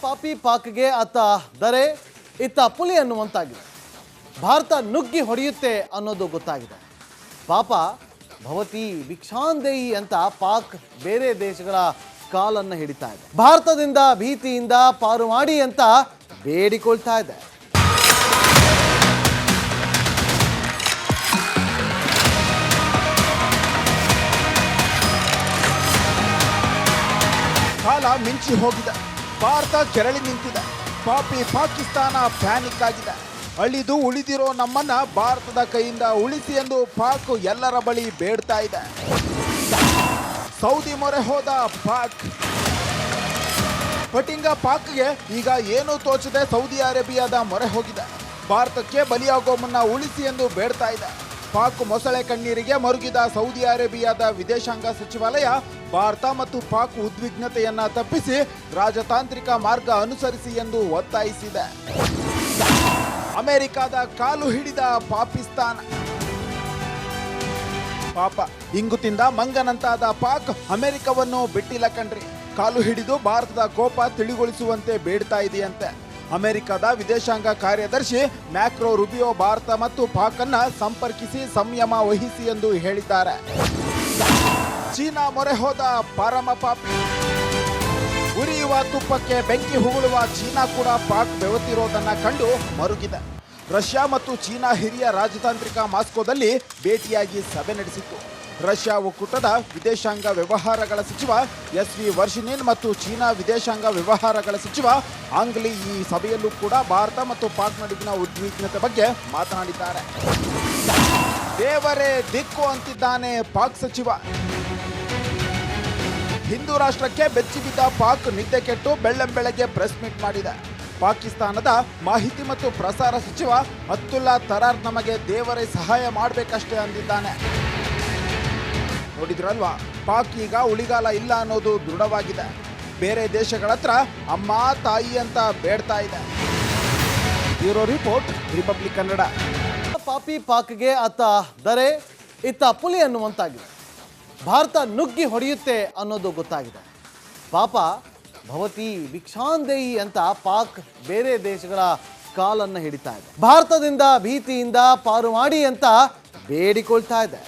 ಪಾಪಿ ಪಾಕ್ಗೆ ಆತ ದರೆ ಇತ್ತ ಪುಲಿ ಅನ್ನುವಂತಾಗಿದೆ. ಭಾರತ ನುಗ್ಗಿ ಹೊಡೆಯುತ್ತೆ ಅನ್ನೋದು ಗೊತ್ತಾಗಿದೆ. ಪಾಪ ಭವತಿ ಭಿಕ್ಷಾಂದೇಯಿ ಅಂತ ಪಾಕ್ ಬೇರೆ ದೇಶಗಳ ಕಾಲನ್ನು ಹಿಡಿತಾ ಇದೆ. ಭಾರತದಿಂದ ಭೀತಿಯಿಂದ ಪಾರು ಮಾಡಿ ಅಂತ ಬೇಡಿಕೊಳ್ತಾ ಇದೆ. ಕಾಲ ಮಿಂಚಿ ಹೋಗಿದೆ. ಭಾರತ ಕೆರಳಿ ನಿಂತಿದೆ. ಪಾಪಿ ಪಾಕಿಸ್ತಾನ ಪ್ಯಾನಿಕ್ ಆಗಿದೆ. ಅಳಿದು ಉಳಿದಿರೋ ನಮ್ಮನ್ನ ಭಾರತದ ಕೈಯಿಂದ ಉಳಿಸಿ ಎಂದು ಪಾಕ್ ಎಲ್ಲರ ಬಳಿ ಬೇಡ್ತಾ ಇದೆ. ಸೌದಿ ಮೊರೆ ಹೋದ ಪಾಕ್. ಪಟಿಂಗ ಪಾಕ್ಗೆ ಈಗ ಏನೂ ತೋಚದೆ ಸೌದಿ ಅರೇಬಿಯಾದ ಮೊರೆ ಹೋಗಿದೆ. ಭಾರತಕ್ಕೆ ಬಲಿಯಾಗೋ ಮುನ್ನ ಉಳಿಸಿ ಎಂದು ಬೇಡ್ತಾ ಇದೆ. ಪಾಕ್ ಮೊಸಳೆ ಕಣ್ಣೀರಿಗೆ ಮರುಗಿದ ಸೌದಿ ಅರೇಬಿಯಾದ ವಿದೇಶಾಂಗ ಸಚಿವಾಲಯ ಭಾರತ ಮತ್ತು ಪಾಕ್ ಉದ್ವಿಗ್ನತೆಯನ್ನ ತಪ್ಪಿಸಿ ರಾಜತಾಂತ್ರಿಕ ಮಾರ್ಗ ಅನುಸರಿಸಿ ಎಂದು ಒತ್ತಾಯಿಸಿದೆ. ಅಮೆರಿಕದ ಕಾಲು ಹಿಡಿದ ಪಾಕಿಸ್ತಾನ. ಪಾಪ ಇಂಗುತಿಂದ ಮಂಗನಂತಾದ ಪಾಕ್ ಅಮೆರಿಕವನ್ನು ಬಿಟ್ಟಿಲ್ಲ ಕಣ್ರಿ. ಕಾಲು ಹಿಡಿದು ಭಾರತದ ಕೋಪ ತಿಳಿಗೊಳಿಸುವಂತೆ ಬೇಡ್ತಾ ಇದೆಯಂತೆ. ಅಮೆರಿಕದ ವಿದೇಶಾಂಗ ಕಾರ್ಯದರ್ಶಿ ಮ್ಯಾಕ್ರೋ ರುಬಿಯೋ ಭಾರತ ಮತ್ತು ಪಾಕ್ ಅನ್ನ ಸಂಪರ್ಕಿಸಿ ಸಂಯಮ ವಹಿಸಿ ಎಂದು ಹೇಳಿದ್ದಾರೆ. ಚೀನಾ ಮೊರೆ ಹೋದ ಪರಮ ಪಾಪಿ. ಉರಿಯುವ ತುಪ್ಪಕ್ಕೆ ಬೆಂಕಿ ಹುಗುಳುವ ಚೀನಾ ಕೂಡ ಪಾಕ್ ಬೆವತಿರೋದನ್ನ ಕಂಡು ಮರುಗಿದೆ. ರಷ್ಯಾ ಮತ್ತು ಚೀನಾ ಹಿರಿಯ ರಾಜತಾಂತ್ರಿಕ ಮಾಸ್ಕೋದಲ್ಲಿ ಭೇಟಿಯಾಗಿ ಸಭೆ ನಡೆಸಿತ್ತು. ರಷ್ಯಾ ಒಕ್ಕೂಟದ ವಿದೇಶಾಂಗ ವ್ಯವಹಾರಗಳ ಸಚಿವ ಎಸ್ ವಿ ವರ್ಷಿನಿನ್ ಮತ್ತು ಚೀನಾ ವಿದೇಶಾಂಗ ವ್ಯವಹಾರಗಳ ಸಚಿವ ಆಂಗ್ ಲಿ ಈ ಸಭೆಯಲ್ಲೂ ಕೂಡ ಭಾರತ ಮತ್ತು ಪಾಕ್ ನಡುವಿನ ಉದ್ವಿಗ್ನತೆ ಬಗ್ಗೆ ಮಾತನಾಡಿದ್ದಾರೆ. ದೇವರೇ ದಿಕ್ಕು ಅಂತಿದ್ದಾನೆ ಪಾಕ್ ಸಚಿವ. ಹಿಂದೂ ರಾಷ್ಟ್ರಕ್ಕೆ ಬೆಚ್ಚಿಬಿದ್ದ ಪಾಕ್ ನಿದ್ದೆ ಕೆಟ್ಟು ಬೆಳ್ಳಂಬೆಳಗ್ಗೆ ಪ್ರೆಸ್ ಮೀಟ್ ಮಾಡಿದೆ. ಪಾಕಿಸ್ತಾನದ ಮಾಹಿತಿ ಮತ್ತು ಪ್ರಸಾರ ಸಚಿವ ಅಬ್ದುಲ್ಲಾ ತರಾರ್ ನಮಗೆ ದೇವರೇ ಸಹಾಯ ಮಾಡಬೇಕಷ್ಟೇ ಅಂದಿದ್ದಾನೆ. ನೋಡಿದ್ರಲ್ವಾ, ಪಾಕ್ ಈಗ ಉಳಿಗಾಲ ಇಲ್ಲ ಅನ್ನೋದು ದೃಢವಾಗಿದೆ. ಬೇರೆ ದೇಶಗಳ ಹತ್ರ ಅಮ್ಮ ತಾಯಿ ಅಂತ ಬೇಡ್ತಾ ಇದೆ. Bureau report, republic Kannada. ಪಾಪಿ ಪಾಕ್ಗೆ ಆತ ದರೆ ಇತ್ತ ಪುಲಿ ಅನ್ನುವಂತಾಗಿದೆ. ಭಾರತ ನುಗ್ಗಿ ಹೊಡೆಯುತ್ತೆ ಅನ್ನೋದು ಗೊತ್ತಾಗಿದೆ. ಪಾಪ ಭವತಿ ಭಿಕ್ಷಾಂದೇಯಿ ಅಂತ ಪಾಕ್ ಬೇರೆ ದೇಶಗಳ ಕಾಲನ್ನು ಹಿಡಿತಾ ಇದೆ. ಭಾರತದಿಂದ ಭೀತಿಯಿಂದ ಪಾರು ಮಾಡಿ ಅಂತ ಬೇಡಿಕೊಳ್ತಾ ಇದೆ.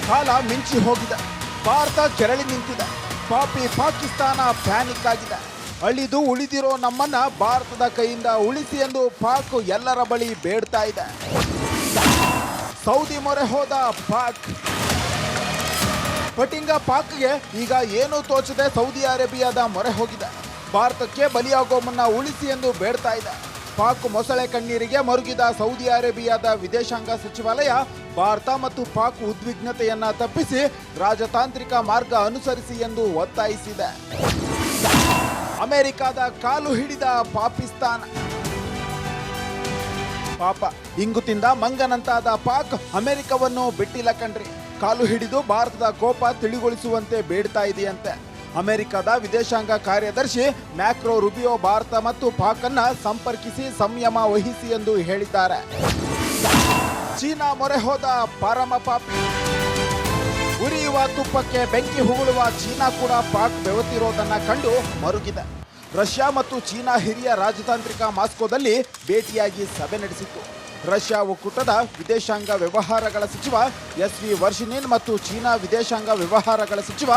ಕಾಲ ಮಿಂಚಿ ಹೋಗಿದೆ. ಭಾರತ ಕೆರಳಿ ನಿಂತಿದೆ. ಪಾಪಿ ಪಾಕಿಸ್ತಾನ ಪ್ಯಾನಿಕ್ ಆಗಿದೆ. ಅಳಿದು ಉಳಿದಿರೋ ನಮ್ಮನ್ನ ಭಾರತದ ಕೈಯಿಂದ ಉಳಿಸಿ ಎಂದು ಪಾಕ್ ಎಲ್ಲರ ಬಳಿ ಬೇಡ್ತಾ ಇದೆ. ಸೌದಿ ಮೊರೆ ಹೋದ ಪಾಕ್. ಪಟಿಂಗ ಪಾಕ್ಗೆ ಈಗ ಏನೂ ತೋಚದೆ ಸೌದಿ ಅರೇಬಿಯಾದ ಮೊರೆ ಹೋಗಿದೆ. ಭಾರತಕ್ಕೆ ಬಲಿಯಾಗೋ ಮುನ್ನ ಉಳಿಸಿ ಎಂದು ಬೇಡ್ತಾ ಇದೆ. ಪಾಕ್ ಮೊಸಳೆ ಕಣ್ಣೀರಿಗೆ ಮರುಗಿದ ಸೌದಿ ಅರೇಬಿಯಾದ ವಿದೇಶಾಂಗ ಸಚಿವಾಲಯ ಭಾರತ ಮತ್ತು ಪಾಕ್ ಉದ್ವಿಗ್ನತೆಯನ್ನ ತಪ್ಪಿಸಿ ರಾಜತಾಂತ್ರಿಕ ಮಾರ್ಗ ಅನುಸರಿಸಿ ಎಂದು ಒತ್ತಾಯಿಸಿದೆ. ಅಮೆರಿಕದ ಕಾಲು ಹಿಡಿದ ಪಾಕಿಸ್ತಾನ. ಪಾಪ ಇಂಗುತಿಂದ ಮಂಗನಂತಾದ ಪಾಕ್ ಅಮೆರಿಕವನ್ನು ಬಿಟ್ಟಿಲ್ಲ ಕಣ್ರಿ. ಕಾಲು ಹಿಡಿದು ಭಾರತದ ಕೋಪ ತಿಳಿಗೊಳಿಸುವಂತೆ ಬೇಡ್ತಾ ಇದೆಯಂತೆ. ಅಮೆರಿಕದ ವಿದೇಶಾಂಗ ಕಾರ್ಯದರ್ಶಿ ಮ್ಯಾಕ್ರೋ ರುಬಿಯೋ ಭಾರತ ಮತ್ತು ಪಾಕ್ ಅನ್ನ ಸಂಪರ್ಕಿಸಿ ಸಂಯಮ ವಹಿಸಿ ಎಂದು ಹೇಳಿದ್ದಾರೆ. ಚೀನಾ ಮೊರೆ ಹೋದ ಪರಮ ಪಾಪಿ. ಉರಿಯುವ ತುಪ್ಪಕ್ಕೆ ಬೆಂಕಿ ಹುಗುಳುವ ಚೀನಾ ಕೂಡ ಪಾಕ್ ಬೆವತಿರೋದನ್ನ ಕಂಡು ಮರುಗಿದೆ. ರಷ್ಯಾ ಮತ್ತು ಚೀನಾ ಹಿರಿಯ ರಾಜತಾಂತ್ರಿಕ ಮಾಸ್ಕೋದಲ್ಲಿ ಭೇಟಿಯಾಗಿ ಸಭೆ ನಡೆಸಿತ್ತು. ರಷ್ಯಾ ಒಕ್ಕೂಟದ ವಿದೇಶಾಂಗ ವ್ಯವಹಾರಗಳ ಸಚಿವ ಎಸ್ ವಿ ವರ್ಷಿನಿನ್ ಮತ್ತು ಚೀನಾ ವಿದೇಶಾಂಗ ವ್ಯವಹಾರಗಳ ಸಚಿವ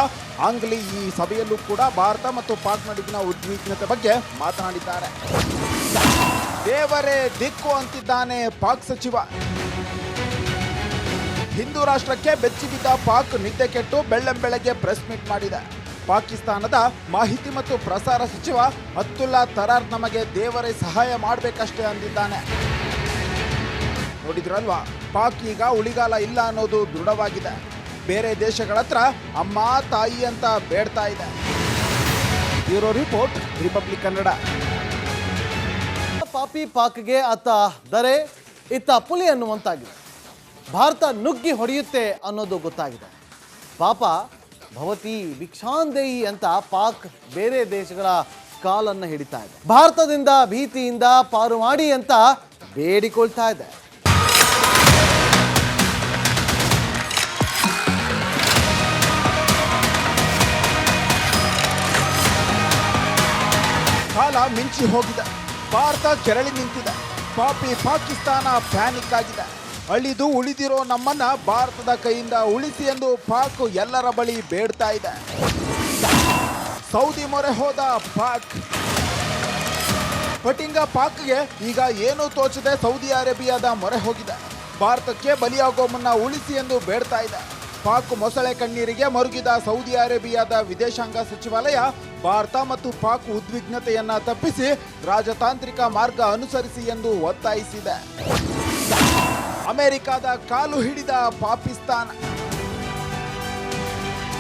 ಆಂಗ್ ಲಿ ಈ ಸಭೆಯಲ್ಲೂ ಕೂಡ ಭಾರತ ಮತ್ತು ಪಾಕ್ ನಡುವಿನ ಉದ್ವಿಗ್ನತೆ ಬಗ್ಗೆ ಮಾತನಾಡಿದ್ದಾರೆ. ದೇವರೇ ದಿಕ್ಕು ಅಂತಿದ್ದಾನೆ ಪಾಕ್ ಸಚಿವ. ಹಿಂದೂ ರಾಷ್ಟ್ರಕ್ಕೆ ಬೆಚ್ಚಿಬಿದ್ದ ಪಾಕ್ ನಿದ್ದೆ ಕೆಟ್ಟು ಬೆಳ್ಳಂಬೆಳಗ್ಗೆ ಪ್ರೆಸ್ ಮೀಟ್ ಮಾಡಿದೆ. ಪಾಕಿಸ್ತಾನದ ಮಾಹಿತಿ ಮತ್ತು ಪ್ರಸಾರ ಸಚಿವ ಅಬ್ದುಲ್ಲಾ ತರಾರ್ ನಮಗೆ ದೇವರೇ ಸಹಾಯ ಮಾಡಬೇಕಷ್ಟೇ ಅಂದಿದ್ದಾನೆ. ನೋಡಿದ್ರಲ್ವಾ, ಪಾಕ್ ಈಗ ಉಳಿಗಾಲ ಇಲ್ಲ ಅನ್ನೋದು ದೃಢವಾಗಿದೆ. ಬೇರೆ ದೇಶಗಳ ಹತ್ರ ಅಮ್ಮ ತಾಯಿ ಅಂತ ಬೇಡ್ತಾ ಇದೆ. Bureau report, republic Kannada. ಪಾಪಿ ಪಾಕ್ಗೆ ಆತ ದರೆ ಇತ್ತ ಪುಲಿ ಅನ್ನುವಂತಾಗಿದೆ. ಭಾರತ ನುಗ್ಗಿ ಹೊಡೆಯುತ್ತೆ ಅನ್ನೋದು ಗೊತ್ತಾಗಿದೆ. ಪಾಪ ಭವತಿ ಭಿಕ್ಷಾಂದೇಯಿ ಅಂತ ಪಾಕ್ ಬೇರೆ ದೇಶಗಳ ಕಾಲನ್ನು ಹಿಡಿತಾ ಇದೆ. ಭಾರತದಿಂದ ಭೀತಿಯಿಂದ ಪಾರು ಮಾಡಿ ಅಂತ ಬೇಡಿಕೊಳ್ತಾ ಇದೆ. ಮಿಂಚಿ ಹೋಗಿದೆ. ಭಾರತ ಕೆರಳಿ ನಿಂತಿದೆ. ಪಾಪಿ ಪಾಕಿಸ್ತಾನ ಪ್ಯಾನಿಕ್ ಆಗಿದೆ. ಅಳಿದು ಉಳಿದಿರೋ ನಮ್ಮನ್ನ ಭಾರತದ ಕೈಯಿಂದ ಉಳಿಸಿ ಎಂದು ಪಾಕ್ ಎಲ್ಲರ ಬಳಿ ಬೇಡ್ತಾ ಇದೆ. ಸೌದಿ ಮೊರೆ ಹೋದ ಪಾಕ್. ಪಟಿಂಗ ಪಾಕ್ಗೆ ಈಗ ಏನೂ ತೋಚದೆ ಸೌದಿ ಅರೇಬಿಯಾದ ಮೊರೆ ಹೋಗಿದೆ. ಭಾರತಕ್ಕೆ ಬಲಿಯಾಗೋ ಮುನ್ನ ಉಳಿಸಿ ಎಂದು ಬೇಡ್ತಾ ಇದೆ. ಪಾಕ್ ಮೊಸಳೆ ಕಣ್ಣೀರಿಗೆ ಮರುಗಿದ ಸೌದಿ ಅರೇಬಿಯಾದ ವಿದೇಶಾಂಗ ಸಚಿವಾಲಯ ಭಾರತ ಮತ್ತು ಪಾಕ್ ಉದ್ವಿಗ್ನತೆಯನ್ನ ತಪ್ಪಿಸಿ ರಾಜತಾಂತ್ರಿಕ ಮಾರ್ಗ ಅನುಸರಿಸಿ ಎಂದು ಒತ್ತಾಯಿಸಿದೆ. ಅಮೆರಿಕದ ಕಾಲು ಹಿಡಿದ ಪಾಕಿಸ್ತಾನ.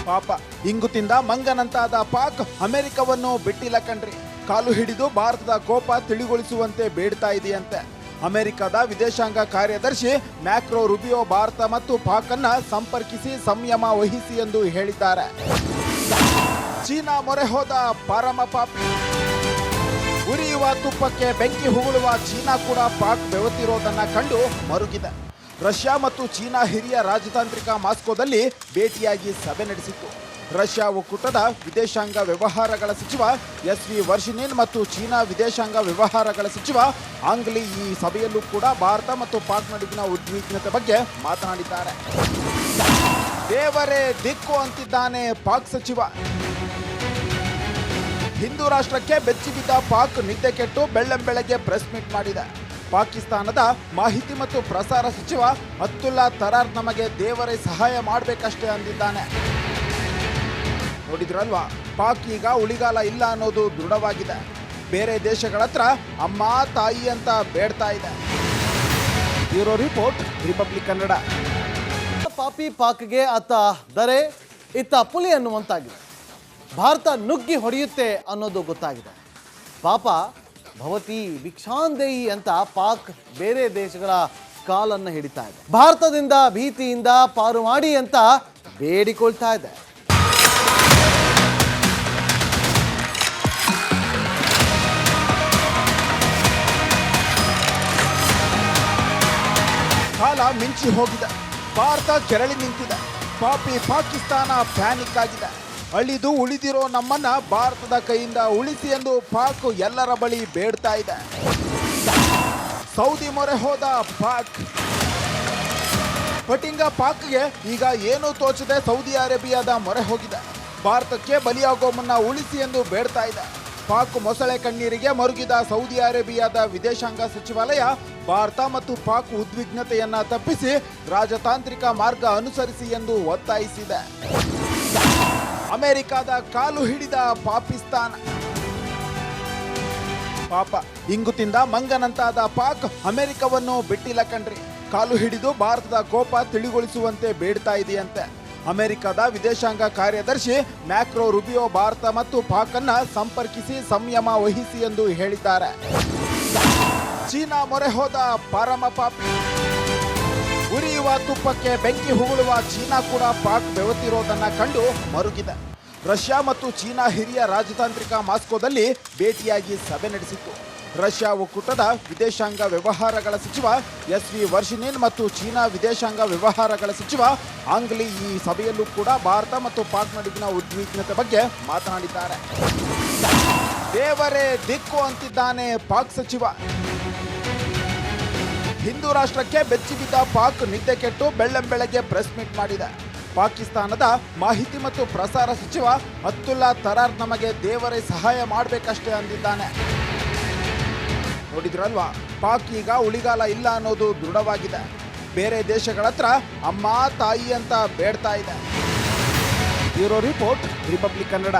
ಪಾಪ ಇಂಗು ತಿಂದ ಮಂಗನಂತಾದ ಪಾಕ್ ಅಮೆರಿಕವನ್ನು ಬಿಟ್ಟಿಲ್ಲ ಕಣ್ರಿ. ಕಾಲು ಹಿಡಿದು ಭಾರತದ ಕೋಪ ತಿಳಿಗೊಳಿಸುವಂತೆ ಬೇಡ್ತಾ ಇದೆಯಂತೆ. ಅಮೆರಿಕದ ವಿದೇಶಾಂಗ ಕಾರ್ಯದರ್ಶಿ ಮ್ಯಾಕ್ರೋ ರುಬಿಯೋ ಭಾರತ ಮತ್ತು ಪಾಕ್ ಅನ್ನ ಸಂಪರ್ಕಿಸಿ ಸಂಯಮ ವಹಿಸಿ ಎಂದು ಹೇಳಿದ್ದಾರೆ. ಚೀನಾ ಮೊರೆ ಹೋದ ಪರಮ ಪಾಪಿ. ಉರಿಯುವ ತುಪ್ಪಕ್ಕೆ ಬೆಂಕಿ ಹುಗುಳುವ ಚೀನಾ ಕೂಡ ಪಾಕ್ ಬೆವತಿರೋದನ್ನ ಕಂಡು ಮರುಗಿದೆ. ರಷ್ಯಾ ಮತ್ತು ಚೀನಾ ಹಿರಿಯ ರಾಜತಾಂತ್ರಿಕ ಮಾಸ್ಕೋದಲ್ಲಿ ಭೇಟಿಯಾಗಿ ಸಭೆ ನಡೆಸಿತ್ತು. ರಷ್ಯಾ ಒಕ್ಕೂಟದ ವಿದೇಶಾಂಗ ವ್ಯವಹಾರಗಳ ಸಚಿವ ಎಸ್.ವಿ. ವರ್ಷಿನಿನ್ ಮತ್ತು ಚೀನಾ ವಿದೇಶಾಂಗ ವ್ಯವಹಾರಗಳ ಸಚಿವ ಆಂಗ್ ಲಿ ಈ ಸಭೆಯಲ್ಲೂ ಕೂಡ ಭಾರತ ಮತ್ತು ಪಾಕ್ ನಡುವಿನ ಉದ್ವಿಗ್ನತೆ ಬಗ್ಗೆ ಮಾತನಾಡಿದ್ದಾರೆ. ದೇವರೇ ದಿಕ್ಕು ಅಂತಿದ್ದಾನೆ ಪಾಕ್ ಸಚಿವ. ಹಿಂದೂ ರಾಷ್ಟ್ರಕ್ಕೆ ಬೆಚ್ಚಿಬಿದ್ದ ಪಾಕ್ ನಿದ್ದೆ ಕೆಟ್ಟು ಬೆಳ್ಳಂಬೆಳಗ್ಗೆ ಪ್ರೆಸ್ ಮೀಟ್ ಮಾಡಿದೆ. ಪಾಕಿಸ್ತಾನದ ಮಾಹಿತಿ ಮತ್ತು ಪ್ರಸಾರ ಸಚಿವ ಅಬ್ದುಲ್ಲಾ ತರಾರ್ ನಮಗೆ ದೇವರೇ ಸಹಾಯ ಮಾಡಬೇಕಷ್ಟೇ ಅಂದಿದ್ದಾನೆ. ನೋಡಿದ್ರಲ್ವಾ, ಪಾಕ್ ಈಗ ಉಳಿಗಾಲ ಇಲ್ಲ ಅನ್ನೋದು ದೃಢವಾಗಿದೆ. ಬೇರೆ ದೇಶಗಳ ಹತ್ರ ಅಮ್ಮ ತಾಯಿ ಅಂತ ಬೇಡ್ತಾ ಇದೆ. Bureau report, republic Kannada. ಪಾಪಿ ಪಾಕ್ಗೆ ಆತ ದರೆ ಇತ್ತ ಪುಲಿ ಅನ್ನುವಂತಾಗಿದೆ. ಭಾರತ ನುಗ್ಗಿ ಹೊಡೆಯುತ್ತೆ ಅನ್ನೋದು ಗೊತ್ತಾಗಿದೆ. ಪಾಪ ಭವತಿ ಭಿಕ್ಷಾಂದೇಯಿ ಅಂತ ಪಾಕ್ ಬೇರೆ ದೇಶಗಳ ಕಾಲನ್ನು ಹಿಡಿತಾ ಇದೆ. ಭಾರತದಿಂದ ಭೀತಿಯಿಂದ ಪಾರು ಮಾಡಿ ಅಂತ ಬೇಡಿಕೊಳ್ತಾ ಇದೆ. ಕಾಲ ಮಿಂಚಿ ಹೋಗಿದೆ. ಭಾರತ ಕೆರಳಿ ನಿಂತಿದೆ. ಪಾಪಿ ಪಾಕಿಸ್ತಾನ ಪ್ಯಾನಿಕ್ ಆಗಿದೆ. ಅಳಿದು ಉಳಿದಿರೋ ನಮ್ಮನ್ನ ಭಾರತದ ಕೈಯಿಂದ ಉಳಿಸಿ ಎಂದು ಪಾಕ್ ಎಲ್ಲರ ಬಳಿ ಬೇಡ್ತಾ ಇದೆ. ಸೌದಿ ಮೊರೆ ಹೋದ ಪಾಕ್. ಪಟಿಂಗ ಪಾಕ್ಗೆ ಈಗ ಏನೂ ತೋಚದೆ ಸೌದಿ ಅರೇಬಿಯಾದ ಮೊರೆ ಹೋಗಿದೆ. ಭಾರತಕ್ಕೆ ಬಲಿಯಾಗೋ ಮುನ್ನ ಉಳಿಸಿ ಎಂದು ಬೇಡ್ತಾ ಇದೆ. ಪಾಕ್ ಮೊಸಳೆ ಕಣ್ಣೀರಿಗೆ ಮರುಗಿದ ಸೌದಿ ಅರೇಬಿಯಾದ ವಿದೇಶಾಂಗ ಸಚಿವಾಲಯ ಭಾರತ ಮತ್ತು ಪಾಕ್ ಉದ್ವಿಗ್ನತೆಯನ್ನ ತಪ್ಪಿಸಿ ರಾಜತಾಂತ್ರಿಕ ಮಾರ್ಗ ಅನುಸರಿಸಿ ಎಂದು ಒತ್ತಾಯಿಸಿದೆ. ಅಮೆರಿಕದ ಕಾಲು ಹಿಡಿದ ಪಾಕಿಸ್ತಾನ. ಪಾಪ ಇಂಗು ತಿಂದ ಮಂಗನಂತಾದ ಪಾಕ್ ಅಮೆರಿಕವನ್ನು ಬಿಟ್ಟಿಲ್ಲ ಕಣ್ರಿ. ಕಾಲು ಹಿಡಿದು ಭಾರತದ ಕೋಪ ತಿಳಿಗೊಳಿಸುವಂತೆ ಬೇಡ್ತಾ ಇದೆಯಂತೆ. ಅಮೆರಿಕದ ವಿದೇಶಾಂಗ ಕಾರ್ಯದರ್ಶಿ ಮ್ಯಾಕ್ರೋ ರುಬಿಯೋ ಭಾರತ ಮತ್ತು ಪಾಕ್ ಅನ್ನ ಸಂಪರ್ಕಿಸಿ ಸಂಯಮ ವಹಿಸಿ ಎಂದು ಹೇಳಿದ್ದಾರೆ. ಚೀನಾ ಮೊರೆ ಹೋದ ಪರಮ ಪಾಪಿ. ಉರಿಯುವ ತುಪ್ಪಕ್ಕೆ ಬೆಂಕಿ ಹುಗುಳುವ ಚೀನಾ ಕೂಡ ಪಾಕ್ ಬೆವತಿರೋದನ್ನ ಕಂಡು ಮರುಗಿದೆ. ರಷ್ಯಾ ಮತ್ತು ಚೀನಾ ಹಿರಿಯ ರಾಜತಾಂತ್ರಿಕ ಮಾಸ್ಕೋದಲ್ಲಿ ಭೇಟಿಯಾಗಿ ಸಭೆ ನಡೆಸಿತ್ತು. ರಷ್ಯಾ ಒಕ್ಕೂಟದ ವಿದೇಶಾಂಗ ವ್ಯವಹಾರಗಳ ಸಚಿವ ಎಸ್.ವಿ. ವರ್ಷಿನಿನ್ ಮತ್ತು ಚೀನಾ ವಿದೇಶಾಂಗ ವ್ಯವಹಾರಗಳ ಸಚಿವ ಆಂಗ್ ಲಿ ಈ ಸಭೆಯಲ್ಲೂ ಕೂಡ ಭಾರತ ಮತ್ತು ಪಾಕ್ ನಡುವಿನ ಉದ್ವಿಗ್ನತೆ ಬಗ್ಗೆ ಮಾತನಾಡಿದ್ದಾರೆ. ದೇವರೇ ದಿಕ್ಕು ಅಂತಿದ್ದಾನೆ ಪಾಕ್ ಸಚಿವ. ಹಿಂದೂ ರಾಷ್ಟ್ರಕ್ಕೆ ಬೆಚ್ಚಿಬಿದ್ದ ಪಾಕ್ ನಿದ್ದೆ ಕೆಟ್ಟು ಬೆಳ್ಳಂಬೆಳಗ್ಗೆ ಪ್ರೆಸ್ ಮೀಟ್ ಮಾಡಿದೆ. ಪಾಕಿಸ್ತಾನದ ಮಾಹಿತಿ ಮತ್ತು ಪ್ರಸಾರ ಸಚಿವ ಅಬ್ದುಲ್ಲಾ ತರಾರ್ ನಮಗೆ ದೇವರೇ ಸಹಾಯ ಮಾಡಬೇಕಷ್ಟೇ ಅಂದಿದ್ದಾನೆ. ನೋಡಿದ್ರಲ್ವಾ, ಪಾಕ್ ಈಗ ಉಳಿಗಾಲ ಇಲ್ಲ ಅನ್ನೋದು ದೃಢವಾಗಿದೆ. ಬೇರೆ ದೇಶಗಳ ಹತ್ರ ಅಮ್ಮ ತಾಯಿ ಅಂತ ಬೇಡ್ತಾ ಇದೆ. Bureau report, republic Kannada.